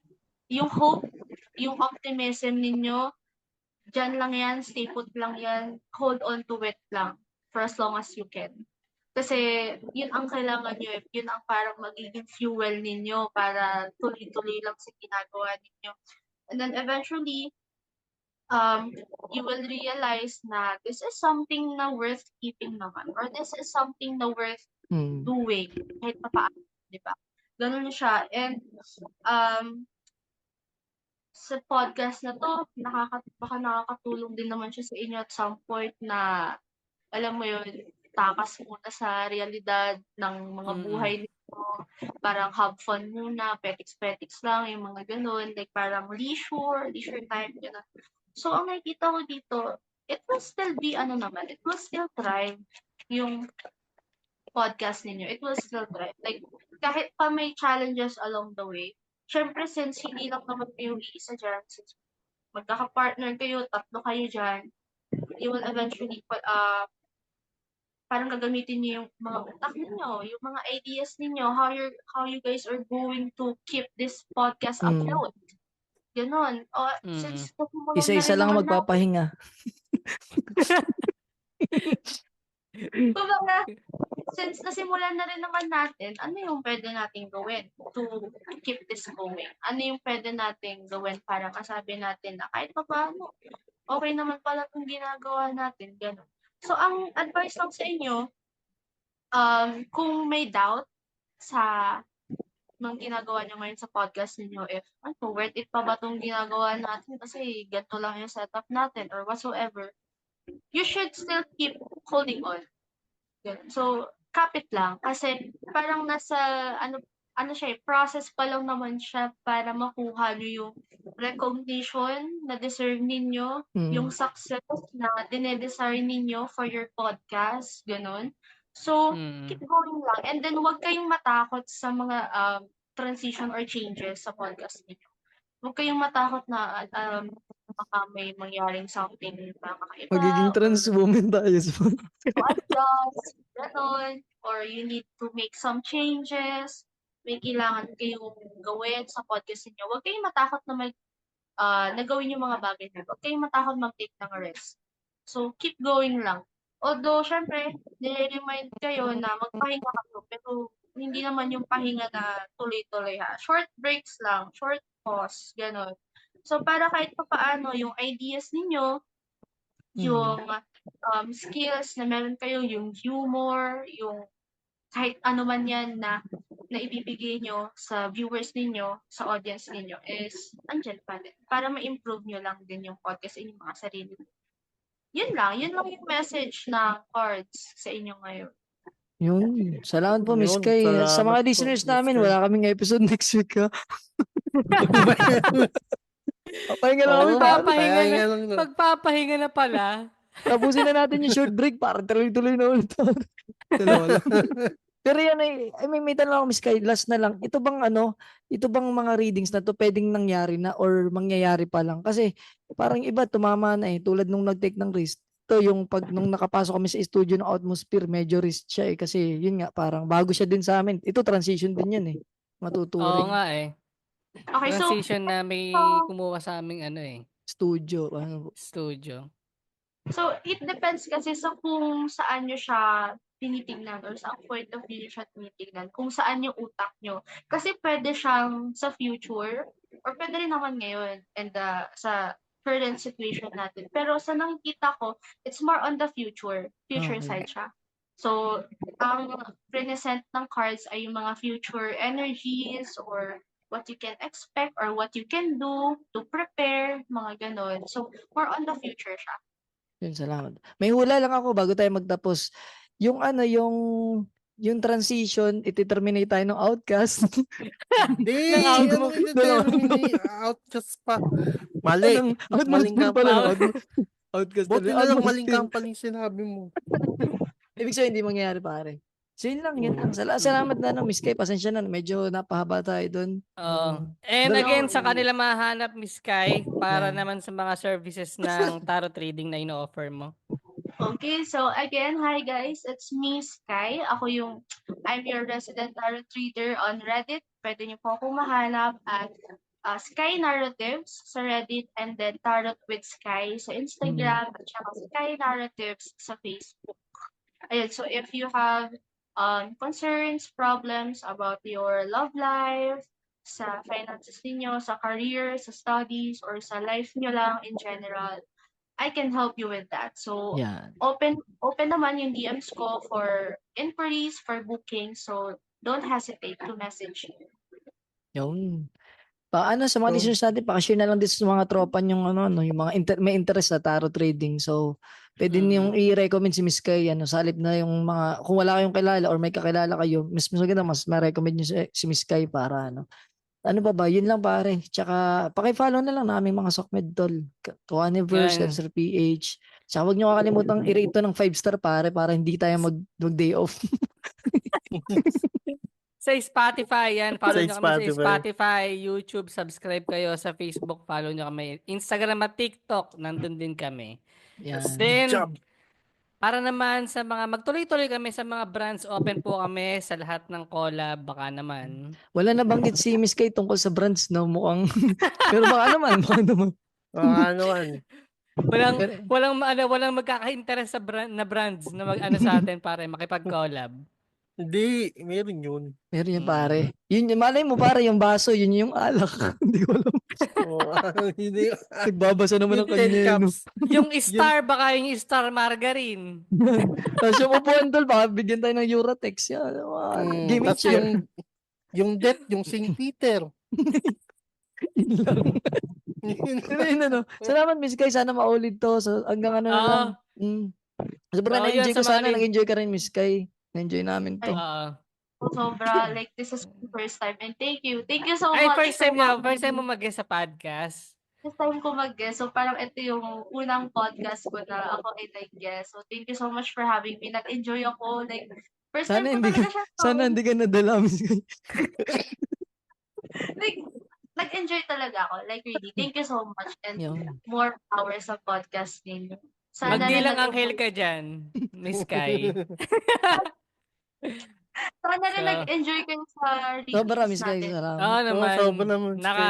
yung hope, yung optimism ninyo, dyan lang yan, stay put lang yan, hold on to it lang for as long as you can. Kasi yun ang kailangan nyo, yun ang parang magiging fuel ninyo para tuloy-tuloy lang sa ginagawa ninyo. And then eventually, you will realize na this is something na worth keeping naman or this is something na worth doing kahit pa paano, di ba? Ganun siya. And sa podcast na to, baka nakakatulong din naman siya sa inyo at some point na, alam mo yun, takas muna sa realidad ng mga buhay nito. Parang have fun muna, petiks-petiks lang, yung mga ganun. Like parang leisure time, gano'n. So, ang nakikita ko dito, it will still be, it will still thrive yung podcast ninyo. It will still thrive. Like, kahit pa may challenges along the way, syempre, since hindi lang naman kayo iisa dyan, since magkaka-partner kayo, 3 kayo dyan, you will eventually, parang gagamitin niyo yung mga utak niyo, yung mga ideas niyo, how you guys are going to keep this podcast afloat. Ganon. Since isa-isa lang magpapahinga. Kumbaga, since nasimulan na rin naman natin, ano yung pwede nating gawin to keep this going? Ano yung pwede nating gawin para masabi natin na kahit pa paano, okay naman pala itong ginagawa natin, gano'n. So, ang advice lang sa inyo, kung may doubt sa nung ginagawa nyo ngayon sa podcast ninyo, if worth it pa ba itong ginagawa natin kasi ganito lang yung setup natin or whatsoever, you should still keep holding on. So, kapit lang. Kasi parang nasa, process pa lang naman siya para makuha nyo yung recognition na deserve ninyo, yung success na dinedesire ninyo for your podcast, ganun. So, keep going lang. And then, huwag kayong matakot sa mga transition or changes sa podcast ninyo. Huwag kayong matakot na baka may mangyaring something na Magiging kakaiba trans or woman tayo. to adjust, gano'n, or you need to make some changes, may kailangan kayong gawin sa podcast niyo. Huwag kayong matakot na gawin yung mga bagay na yun. Huwag kayong matakot mag-take ng risk. So, keep going lang. Although, syempre, nire-remind kayo na magpahinga kayo, pero hindi naman yung pahinga na tuloy-tuloy ha. Short breaks lang, short pause, gano'n. So, para kahit papaano, yung ideas ninyo, yung skills na meron kayo, yung humor, yung kahit ano man yan na ibibigay nyo sa viewers ninyo, sa audience ninyo is andyan pa din. Para ma-improve nyo lang din yung podcast sa inyong mga sarili. Yun lang yung message ng cards sa inyo ngayon. Yun. Salamat po, Miss Yun, Kay. Sa salamat mga po, listeners Miss namin, Kay. wala kaming episode next week, ha? Papahinga lang kami, Oo, pare. pahinga lang na. Pagpapahinga na pala. Tapusin na natin yung short break para tuloy-tuloy na ulit. Dalawa lang. Pero yan may tanong ako, Miss Kay, last na lang. Ito bang mga readings na to pwedeng nangyari na or mangyayari pa lang? Kasi parang iba tumama na tulad nung nag-take ng risk. Ito yung nung nakapasok kami sa studio ng Atmosphere, medyo risk siya kasi yun nga, parang bago siya din sa amin. Ito transition din yan Oo matuturing. nga eh. Okay, so, Transition na may so, kumuha sa aming Studio. studio. so, it depends kasi sa kung saan nyo siya tinitignan or sa point of view nyo siya tinitignan, kung saan yung utak nyo. Kasi pwede siyang sa future or pwede rin naman ngayon and sa current situation natin. Pero sa nakikita ko, it's more on the future Okay. side siya. So, ang present ng cards ay yung mga future energies or what you can expect or what you can do to prepare, mga ganon. So, more on the future siya. Yun, salamat. May hula lang ako bago tayo magtapos. Yung yung transition, iti-terminate tayo ng Outcast. Hindi, Ng out ano mo. yung terminate? Outcast pa. Mali. Out Maling mo pala. company. Outcast. Buti na lang maling Atmosphere. company sinabi mo. Ibig sabihin, hindi mangyayari, pare. So, yun lang. Salamat na, Miss Kay. Pasensya na. Medyo napahaba tayo doon. And Dal- again, sa kanila mahanap, Miss Kai, para Yan. naman sa mga services ng tarot trading na ino-offer mo. Okay, so again, hi guys, it's me, Sky. I'm your resident tarot reader on Reddit. Pwede niyo po akong mahanap at Sky Narratives sa Reddit and then Tarot with Sky sa Instagram at saka Sky Narratives sa Facebook. Ayun, so if you have concerns, problems about your love life, sa finances niyo, sa career, sa studies, or sa life niyo lang in general, I can help you with that. So, Yan. open naman yung DMs ko for inquiries, for booking. So, don't hesitate to message me. Yun. Paano sa mga So, listeners natin, pakishare na lang din sa mga tropa yung yung mga may interest sa tarot trading. So, pwede niyong i-recommend si Miss Kay, sa halip na yung mga, kung wala kayong kilala or may kakilala kayo, mas maganda, mas ma-recommend niyo si Miss Kay para ano ba, yun lang pare. Tsaka, paki-follow na lang namin mga Sokmed Tol. Kawaniverse, Yan. Cancer PH. Tsaka huwag niyo kakalimutan i-rate to ng 5-star pare para hindi tayo mag-day off. Sa Spotify yan. Follow Sa nyo kami sa Spotify. Spotify, YouTube, subscribe kayo sa Facebook, follow nyo kami. Instagram at TikTok, nandun din kami. Yan. Then, job. para naman sa mga magtuloy-tuloy kami sa mga brands, open po kami sa lahat ng collab, baka naman. Wala nabanggit si Miss Kay tungkol sa brands, no? Mukhang, pero baka naman. Ano man. Walang magkaka-interest sa na brands na mag-ano sa atin para makipag-collab. Hindi, meron yun. Meron yan pare. Yun, malay mo pare, yung baso, yun yung alak. Hindi ko alam. Hindi. Nagbabasa naman ng Yung 10 kanya. cups. Yung star, baka yung star margarine. Tapos yung upuan tol, baka bigyan tayo ng Eurotex. Yan. Game Tapos chair. yung death, yung St. Peter. Yun lang. Pero yun, Salamat Miss Kay, sana maulit to. So, hanggang na lang. Sobrang Oo, yun, na-enjoy ko. sa mga Sana nag-enjoy ka rin Miss Kay. Na-enjoy namin to. Sobra, like, this is my first time. And thank you. Thank you so Ay, much. first time mo mag-guest sa podcast. First time ko mag-guest. So, parang ito yung unang podcast ko na ako ay nag-guest. So, thank you so much for having me. Nag-enjoy ako. Like, first Sana time ko hindi talaga siya. Sana hindi ka nadala Miss Kay. Like, nag-enjoy talaga ako. Like really, thank you so much and Yun. more power sa podcast ninyo. Sana Magdilang rin anghel nag-enjoy, ka dyan, Miss Kai. sana rin So, nag-enjoy kayo sa Sobra, release Miss Kai, natin. salamat. Oo naman. sobra naman. Naka,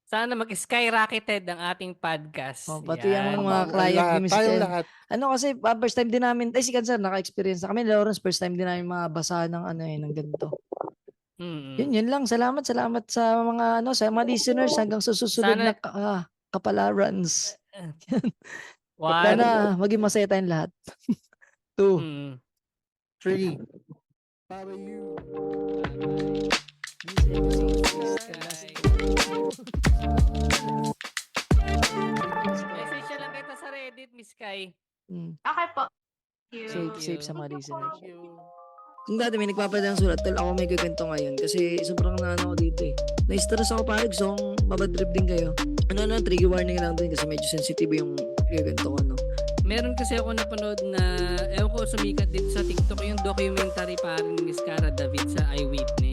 sana mag-skyrocketed ang ating podcast. Oh, pati ang Yan. mga client ni Miss Tayong Ken. lahat. Ano kasi, first time din namin, si Cancer, naka-experience na kami. Lawrence, first time din namin mabasa ng ng ganito. Mm. Yun lang. Salamat sa mga sa mga listeners hanggang sa susunod Sana- na kapalarans. One. Sana maging masaya tayong lahat. 2. Mm. 3. Power you. Message siya lang kita sa Reddit, Miss Kai. Okay po. Thank you. Safe sa mga listeners. Thank you. Kung dati may nagpapadang sulat, tol, ako may gaganto ngayon kasi sobrang naano ko dito eh. Na-stress ako pare, gusto kong mabadrip din kayo. Trigger warning lang din kasi medyo sensitive yung gaganto ko, no? Meron kasi ako napanood na, ewan ko, sumikat dito sa TikTok yung documentary parin ni Miss Cara David sa Eyewitness.